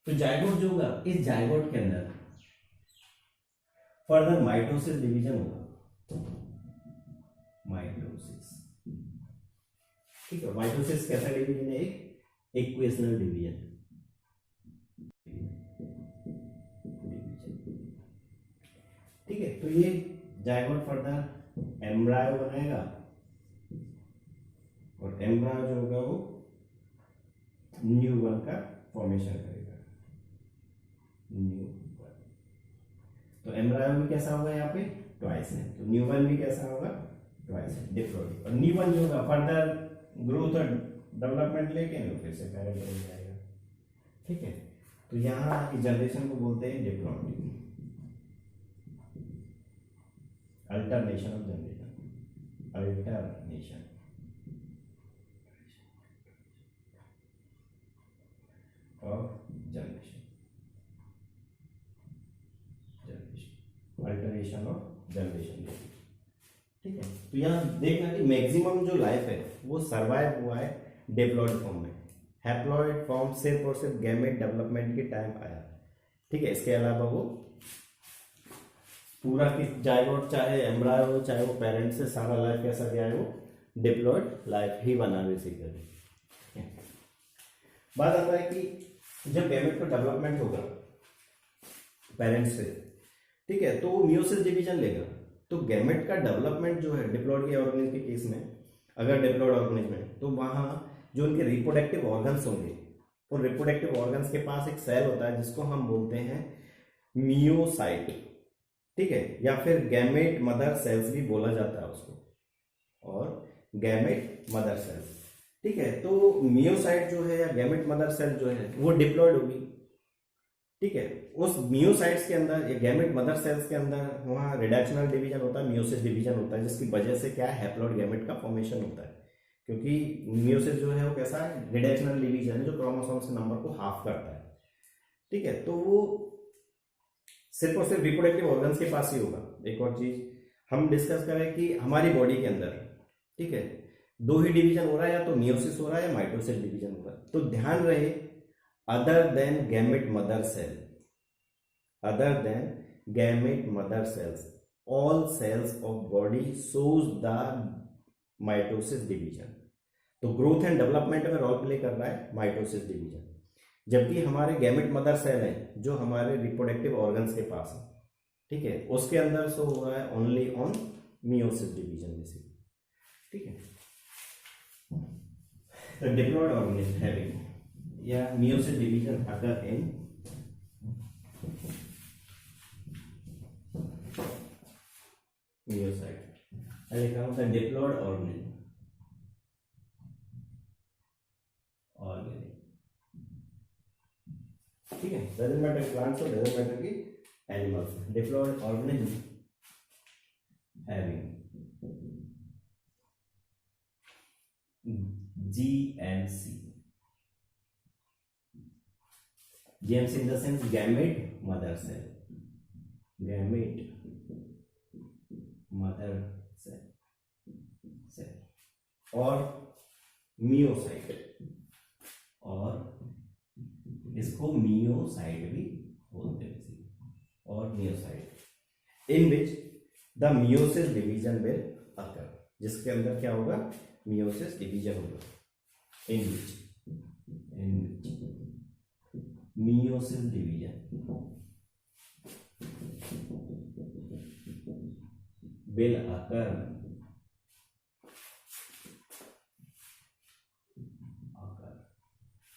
तो जाइगोट जो होगा, इस जाइगोट के अंदर फर्दर माइटोसिस डिवीजन होगा, माइटोसिस, ठीक है। माइटोसिस कैसा डिवीजन है, एक इक्वेशनल डिवीजन, ठीक है। तो ये जाइगोट फर्दर एम्ब्रायो बनाएगा और एम्ब्रायो जो होगा वो न्यूबॉर्न का फॉर्मेशन करेगा, न्यूबॉर्न। तो एम्ब्रायो भी कैसा होगा यहाँ पे, ट्वाइस है, तो न्यूबॉर्न भी कैसा होगा, ट्वाइस है, डिप्लॉइड। और न्यूबॉर्न जो होगा फर्दर ग्रोथ और डेवलपमेंट लेके फिर से पैरेंट बन जाएगा, ठीक है। तो यहाँ की जनरेशन को बोलते हैं diploid, alternation of generation, alternation of generation, alteration of generation, ठीक है। तो यहाँ देखना कि मैक्सिमम जो लाइफ है वो सरवाइव हुआ है डिप्लॉइड फॉर्म में, हैप्लॉइड फॉर्म सिर्फ और सिर्फ गैमेट डेवलपमेंट के टाइम आया, ठीक है। इसके अलावा वो पूरा की जाइगोट चाहे एम्ब्रायो हो चाहे वो पेरेंट से सारा लाइफ कैसा गया है, वो डिप्लॉइड लाइफ ही बना बेसिकली। बात आता है कि जब गैमेट का डेवलपमेंट होगा पेरेंट से, ठीक है, तो वो मियोसिस डिवीजन लेगा। तो गैमेट का डेवलपमेंट जो है डिप्लॉइड के ऑर्गेनिज्म के केस में, अगर डिप्लॉइड ऑर्गेनिज्म है तो वहां जो उनके रिप्रोडक्टिव ऑर्गन्स होंगे, और रिप्रोडक्टिव ऑर्गन्स के पास एक सेल होता है जिसको हम बोलते हैं मियोसाइट, ठीक है, या फिर गैमेट मदर सेल्स भी बोला जाता है उसको, और गैमेट मदर सेल्स, ठीक है। तो मियोसाइट जो है या गैमेट मदर सेल जो है वो डिप्लॉइड होगी, ठीक है। उस मियोसाइट्स के अंदर या गैमेट मदर सेल्स के अंदर वहाँ रिडक्शनल डिवीजन होता है, मियोसिस डिवीजन होता है, जिसकी वजह से क्या है, हैप्लॉइड गैमेट का फॉर्मेशन होता है। क्योंकि मियोसिस जो है वो कैसा है, रिडक्शनल डिवीजन है जो क्रोमोसोम्स के नंबर को हाफ करता है, ठीक है, तो वो सिर्फ और सिर्फ रिप्रोडक्टिव ऑर्गन्स के पास ही होगा। एक और चीज हम डिस्कस करें कि हमारी बॉडी के अंदर, ठीक है, दो ही डिवीजन हो रहा है, या तो मियोसिस हो रहा है या माइटोसिस डिवीजन हो रहा है। तो ध्यान रहे, other than gamete mother cell, other than gamete mother cells, all cells of body shows the mitosis division. तो ग्रोथ एंड डेवलपमेंट में रोल प्ले कर रहा है माइटोसिस डिवीजन, जबकि हमारे गैमेट मदर सेल है जो हमारे रिप्रोडक्टिव ऑर्गन्स के पास है, ठीक है, उसके अंदर शो हो रहा है only on meiosis division basically, ठीक है। The diploid organism having या meiosis division occur in meiocyte। लिखा हूँ the diploid organism, ठीक है, doesn't matter plants or doesn't matter कि animals, diploid organism having GMC, GMC in the sense gamete mother cell, gamete mother cell और meiocyte, और इसको meiocyte भी बोलते हैं, और meiocyte in which the meiosis division will occur, जिसके अंदर क्या होगा, मियोसिस डिवीजन होगा, in which meiosis division will occur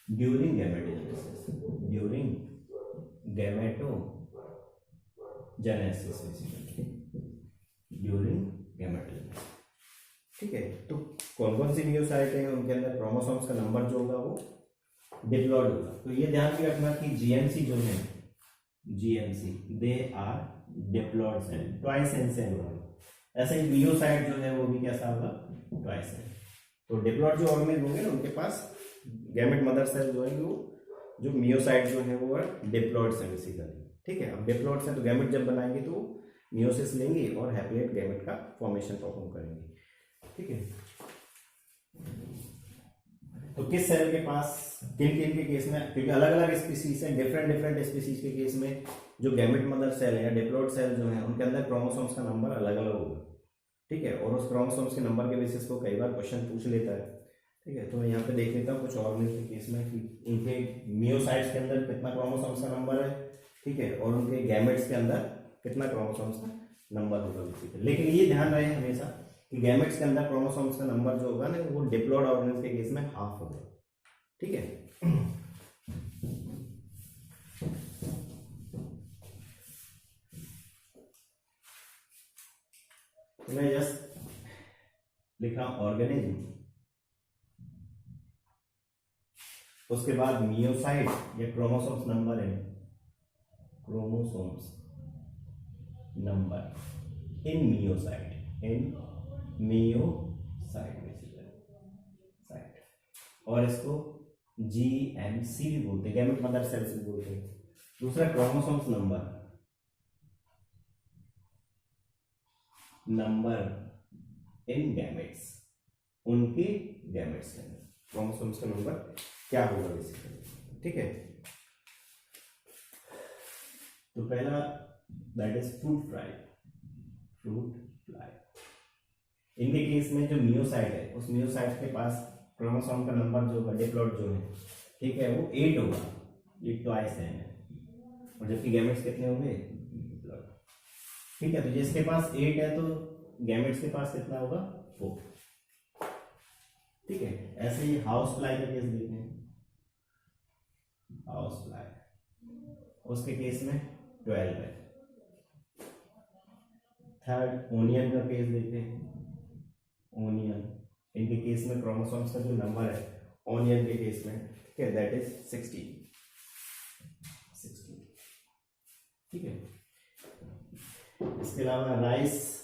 during gametogenesis, during gametogenesis basically, during gametogenesis, ठीक है। तो कौन कौन सी मियोसाइट है, उनके अंदर क्रोमोसोम्स का नंबर जो होगा वो डिप्लॉयड होगा। तो ये ध्यान भी रखना कि जीएमसी जो है, GMC they are diploid cell, twice n cell होगा। ऐसे ही मियोसाइट जो है वो भी कैसा होगा, ट्वाइस एन। तो डिप्लॉयड जो ऑर्गेनिज्म होंगे ना, उनके पास गैमेट मदर सेल जो है वो, जो मियोसाइट जो है वो डिप्लॉयड से बेसिकली, ठीक है। अब डिप्लॉयड से तो गैमेट जब बनाएंगे तो मियोसिस लेंगे और हैप्लॉइड गैमेट का फॉर्मेशन परफॉर्म करेंगे, ठीक है। तो किस सेल के पास, किन किन के केस में, क्योंकि अलग अलग स्पीसीज है, डिफरेंट डिफरेंट स्पीसीज के केस में जो गैमेट मदर सेल है या डिप्लॉयड सेल जो है, उनके अंदर क्रोमोसोम्स का नंबर अलग अलग होगा, ठीक है। और उस क्रोमोसोम्स के नंबर के बेसिस को कई बार क्वेश्चन पूछ लेता है, ठीक है। तो मैं यहाँ पे देख लेता हूँ कुछ ऑर्गेनिज्म के केस में कि उनके मियोसाइट्स के अंदर कितना क्रोमोसोम्स का नंबर है, ठीक है, और उनके गैमेट्स के अंदर कितना क्रोमोसोम्स का नंबर होगा बेसिकली। लेकिन ये ध्यान रहे हमेशा कि गैमेट्स के अंदर क्रोमोसोम्स का नंबर जो होगा ना, वो डिप्लॉयड ऑर्गेनिज्म के केस में हाफ होगा, ठीक है। तो मैं जस्ट लिखा ऑर्गेनिज्म, उसके बाद मियोसाइट या क्रोमोसोम्स नंबर है, chromosomes number in meiocyte, in meiocyte site, और इसको जीएमसी भी बोलते हैं, गैमेट मदर सेल्स भी बोलते हैं। दूसरा क्रोमोसोम्स नंबर इन गैमेट्स, उनके गैमेट्स के अंदर क्रोमोसोम्स का नंबर क्या होगा बेसिकली, ठीक है। तो पहला दैट इज फ्रूट फ्लाई, इनके केस में जो मियोसाइट है, उस मियोसाइट के पास क्रोमोसोम का नंबर जो होगा, डिप्लॉयड जो है, ठीक है, वो 8 होगा, ये ट्वाइस है, और जबकि गैमेट्स कितने होंगे, ठीक है। तो जिसके पास 8 है तो गैमेट्स के पास कितना होगा, 4, ठीक है। ऐसे ही हाउस फ्लाई का केस देखते हैं, हाउस फ्लाई, उसके केस में 12 है। थर्ड ओनियन का केस देखते हैं, ओनियन, इनके केस में क्रोमोसोम्स का जो नंबर है ओनियन के केस में, ठीक है, दैट इज 16, ठीक है। इसके अलावा rice,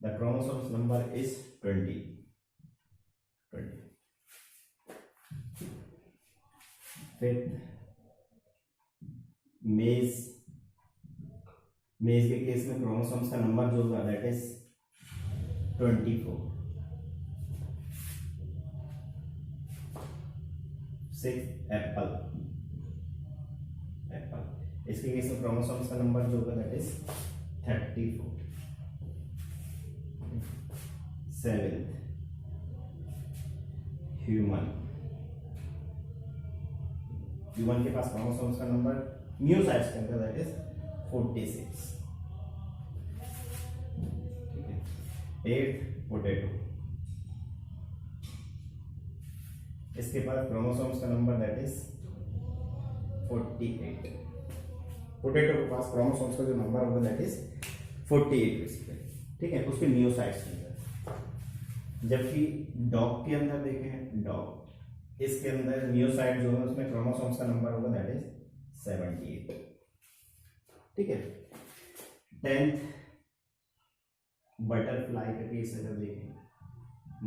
the chromosomes number is 20, fifth मेज मेज के केस में क्रोमोसोम्स का नंबर जो होगा that is 24। Six Apple Apple इसके केस में क्रोमोसोम्स का नंबर जो होगा that is 34। Seventh human human के पास क्रोमोसोम्स का नंबर मियोसाइट्स के अंदर दैट इज 46। ठीक है। एट पोटैटो इसके पास क्रोमोसोम्स का नंबर दैट इज 48। पोटैटो के पास क्रोमोसोम्स का जो नंबर होगा दैट इज 48 बेसिकली। ठीक है, उसके मियोसाइट्स के अंदर। जबकि डॉग के अंदर देखें, डॉग इसके अंदर मियोसाइट जो है उसमें क्रोमोसोम्स का नंबर होगा दैट इज 78। ठीक है। 10th बटरफ्लाई का केस अगर देखें,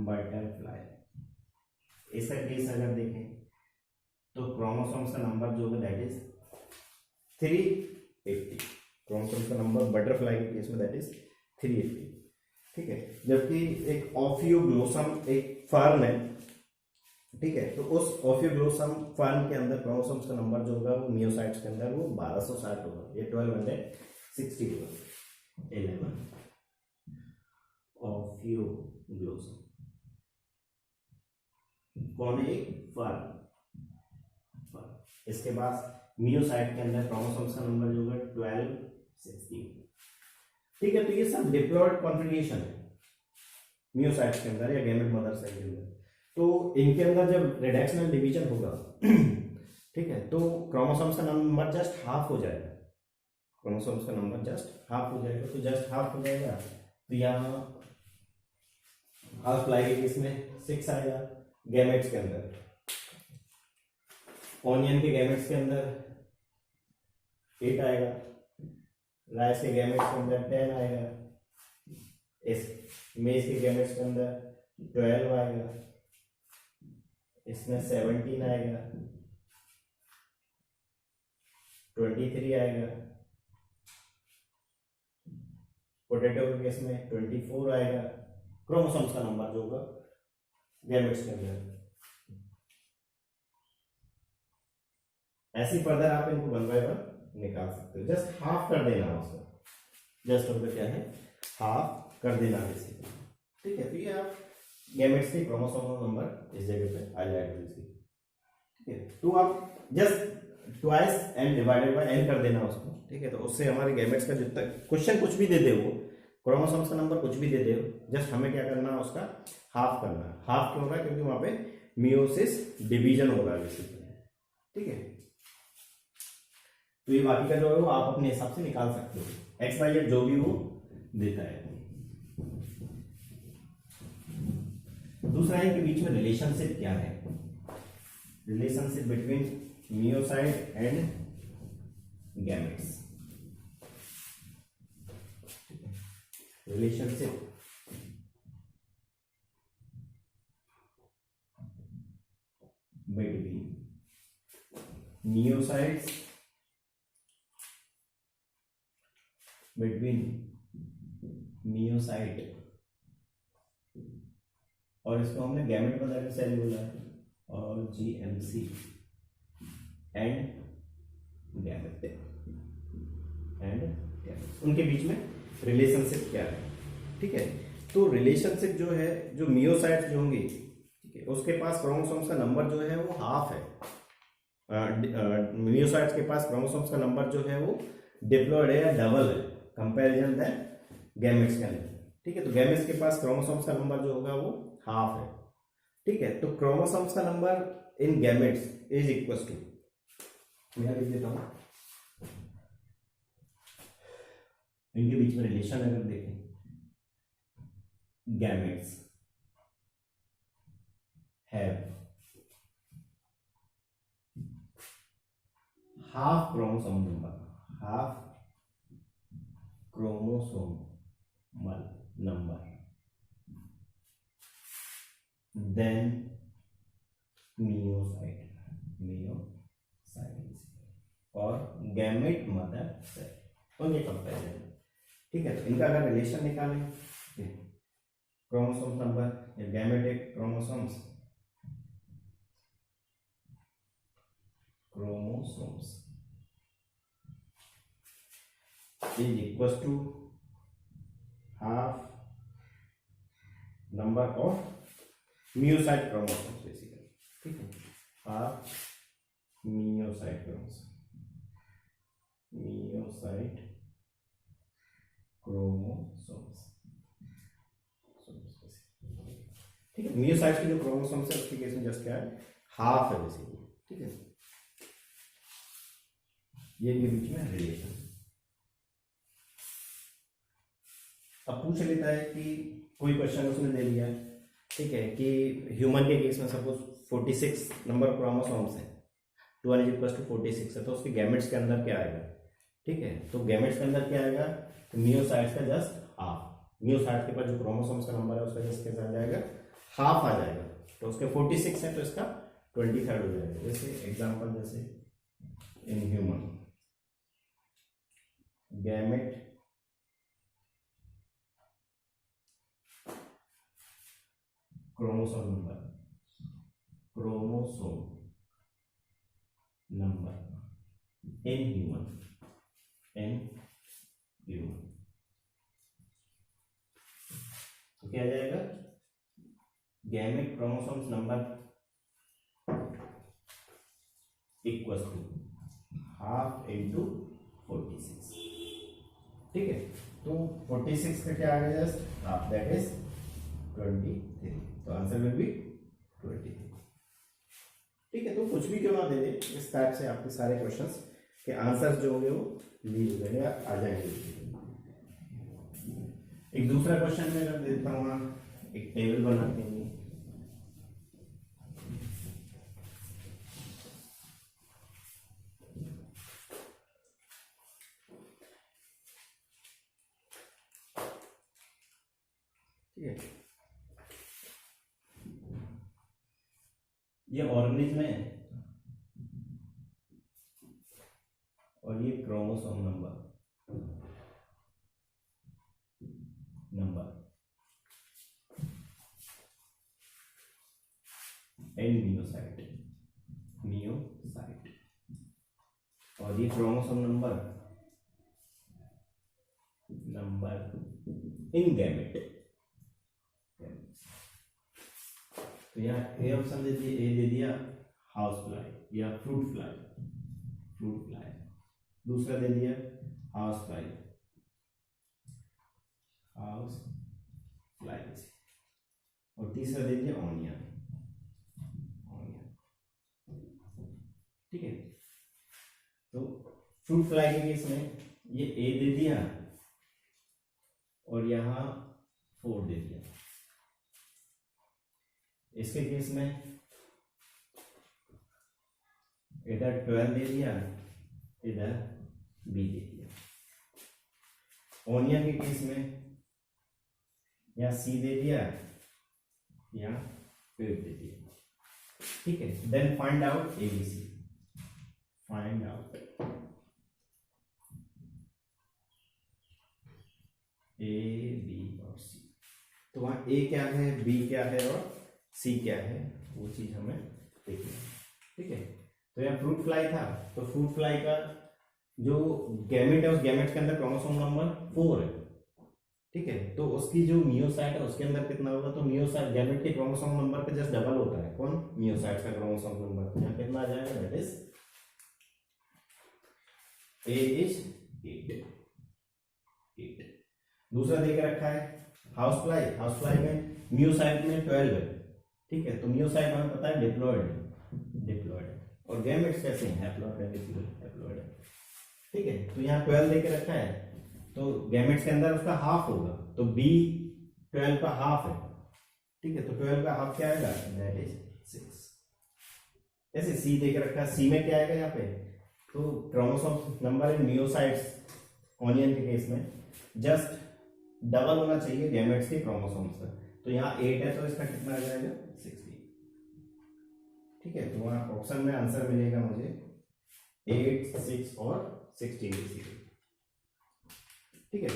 बटरफ्लाई इसका केस अगर देखें तो क्रोमोसोम्स का नंबर जो होगा दैट इज 380। क्रोमोसोम्स का नंबर बटरफ्लाई के केस में दैट इज 380। ठीक है। जबकि एक ऑफियोग्लोसम एक फर्न है, ठीक है, तो उस ऑफियोग्लोसम फर्न के अंदर क्रोमोसोम्स का नंबर जो होगा वो मियोसाइट्स के अंदर वो 1260 होगा, ये 1260 होगा। 11 ऑफियोग्लोसम कौन है? फर्न। इसके पास मियोसाइट के अंदर क्रोमोसोम्स का नंबर जो होगा 1260। ठीक है, तो ये सब डिप्लॉयड कॉन्फ़िगरेशन है मियोसाइट्स के अंदर या गैमेट मदर सेल के अंदर। तो इनके अंदर जब रिडक्शनल डिवीजन होगा ठीक है, तो क्रोमोसोम्स का नंबर जस्ट हाफ हो जाएगा। क्रोमोसोम्स का नंबर जस्ट हाफ हो जाएगा। तो जस्ट हाफ हो जाएगा तो यहाँ हाफ फ्लाई के केस में 6 आएगा गैमेट्स के अंदर। ऑनियन के गैमेट्स के अंदर 8 आएगा। राइस के गैमेट्स के अंदर 10 आएगा। इस मेज के गैमेट्स के अंदर 12 आएगा। इसमें 17 आएगा, 23 आएगा। पोटैटो के केस में 24 आएगा क्रोमोसोम्स का नंबर जो होगा गैमेट्स के अंदर। ऐसे फर्दर आप इनको 1 बाय 1 निकाल सकते हो। जस्ट हाफ कर देना उसका, जस्ट उनका क्या है, हाफ कर देना बेसिकली। ठीक है, तो ये आप गैमेट्स के क्रोमोसोम नंबर इस जगह पे हाईलाइट कीजिए। ठीक है, तो आप just twice n divided by n कर देना उसको। ठीक है, तो उससे हमारे गैमेट्स का जितना क्वेश्चन कुछ भी दे दे, वो क्रोमोसोम्स का नंबर कुछ भी दे दे, जस्ट हमें क्या करना है, उसका हाफ करना है। हाफ क्यों हो रहा है? क्योंकि वहां पे मियोसिस डिवीजन हो रहा है बेसिकली। ठीक है, तो ये बाकी का जो है वो आप अपने हिसाब से निकाल सकते हो, एक्स वाई जेड जो भी वो देता है। दूसरा इनके बीच में रिलेशनशिप क्या है? Relationship between meiocyte and gametes. Relationship between myocytes meiocyte, और इसको हमने गैमेट मदर सेल बोला है, और जीएमसी एंड गैमेट उनके बीच में रिलेशनशिप क्या है? ठीक है, तो रिलेशनशिप जो है, जो मियोसाइट्स जो होंगे, ठीक है, उसके पास क्रोमोसोम्स का नंबर जो है वो हाफ है। मियोसाइट्स के पास क्रोमोसोम्स का नंबर जो है वो डिप्लॉयड है या डबल है कंपैरिजन दैन गैमेट्स के अंदर। ठीक है, तो गैमेट्स के पास क्रोमोसोम्स का नंबर जो होगा वो हाफ है। ठीक है, तो क्रोमोसोम्स का number in gametes is equal to, मैं लिख देता हूं, इनके बीच में रिलेशन अगर देखें, gametes have half chromosome number, half chromosomal number than meiocyte side और गैमेट मदर सेल, तो ये कंपेरिजन। ठीक है, तो इनका अगर रिलेशन निकालें, क्रोमोसोम नंबर या gametic chromosomes is equals to half number of myocyte chromosomes basically, ठीक है, half myocyte chromosomes ठीक है। मियोसाइट्स के जो क्रोमोसोम्स है उसके केस में जस्ट क्या है, हाफ है बेसिकली। ठीक है, ये बीच में रिलेशन। अब पूछ लेता है कि कोई क्वेश्चन उसने दे दिया, ठीक है, कि ह्यूमन के केस में सपोज 46 नंबर क्रोमोसोम्स है, 2 = 46 है, तो उसके गैमेट्स के अंदर क्या आएगा। ठीक है, तो गैमेट्स के अंदर क्या आएगा, तो मियोसाइट्स का जस्ट हाफ, मियोसाइट्स के पास जो क्रोमोसोम्स का नंबर है उसका जस्ट कैसा आ जाएगा, हाफ आ जाएगा। तो उसके 46 है तो इसका 23rd हो जाएगा। जैसे एग्जांपल, जैसे in human gamete chromosome number in human तो क्या आ जाएगा, gamete chromosomes number equals to half into 46। ठीक है, तो 46 का क्या आ गया, जस्ट हाफ, दैट इज 23। तो आंसर विल बी 23। ठीक है, तो कुछ भी क्यों ना दे दे, इस टाइप से आपके सारे क्वेश्चंस के आंसर्स जो होंगे वो लीव हो जाएंगे, आ जाएंगे। एक दूसरा क्वेश्चन में अगर देता हूँ, एक टेबल बनाते हैं, ठीक है, ये ऑर्गेनिज्म है और ये क्रोमोसोम नंबर एंड मियोसाइट और ये क्रोमोसोम नंबर इन गैमेट। तो यहाँ ए ऑप्शन दे दिया, ए दे दिया हाउस फ्लाई या फ्रूट फ्लाई, दूसरा दे दिया हाउस फ्लाई, और तीसरा दे दिया ऑनियन। ठीक है, तो फ्रूट फ्लाई के केस में ये ए दे दिया और यहाँ 4 दे दिया। इसके केस में इधर 12 दे दिया, इधर बी दे दिया। ऑनियन के केस में यहाँ सी दे दिया, यहाँ 8 दे दिया। ठीक है, then find out ABC, find out A, B और C। तो वहां A क्या है, B क्या है और C क्या है, वो चीज हमें देखनी है। ठीक है, तो यहाँ फ्रूट फ्लाई था, तो फ्रूट फ्लाई का जो गैमेट है उस गैमेट के अंदर क्रोमोसोम नंबर 4 है। ठीक है, तो उसकी जो मियोसाइट है उसके अंदर कितना होगा, तो मियोसाइट गैमेट के क्रोमोसोम नंबर पे जस्ट डबल होता है, कौन, मियोसाइट का क्रोमोसोम नंबर। यहाँ कितना आ जाएगा, दैट इज A is 8। दूसरा देके रखा है हाउस फ्लाई में मियोसाइट में 12 है। ठीक है, तो मियोसाइट हमें पता है डिप्लॉयड, और गैमेट्स कैसे हैं, हैप्लॉयड है। ठीक है, तो यहाँ 12 देके रखा है, तो गैमेट्स के अंदर उसका हाफ होगा, तो B 12 का हाफ है। ठीक है, तो 12 का हाफ क्या आएगा, दैट इज 6। ऐसे C देके रखा है, C में क्या आएगा यहाँ पे, तो क्रोमोसोम नंबर इन मियोसाइट्स ऑनियन के केस में जस्ट डबल होना चाहिए गैमेट्स के क्रोमोसोम्स का। तो यहाँ 8 है तो इसका कितना आ जाएगा, 16। ठीक है, तो वहां ऑप्शन में आंसर मिलेगा मुझे 8, 6 और 16 बेसिकली। ठीक है,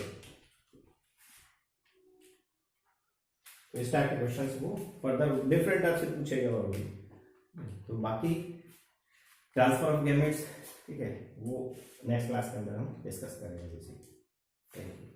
तो इस टाइप के क्वेश्चंस वो फर्दर डिफरेंट टाइप से पूछेगा और भी। तो बाकी ट्रांसफर ऑफ गैमेट्स, ठीक है, वो नेक्स्ट क्लास के अंदर हम डिस्कस करेंगे। Thank you.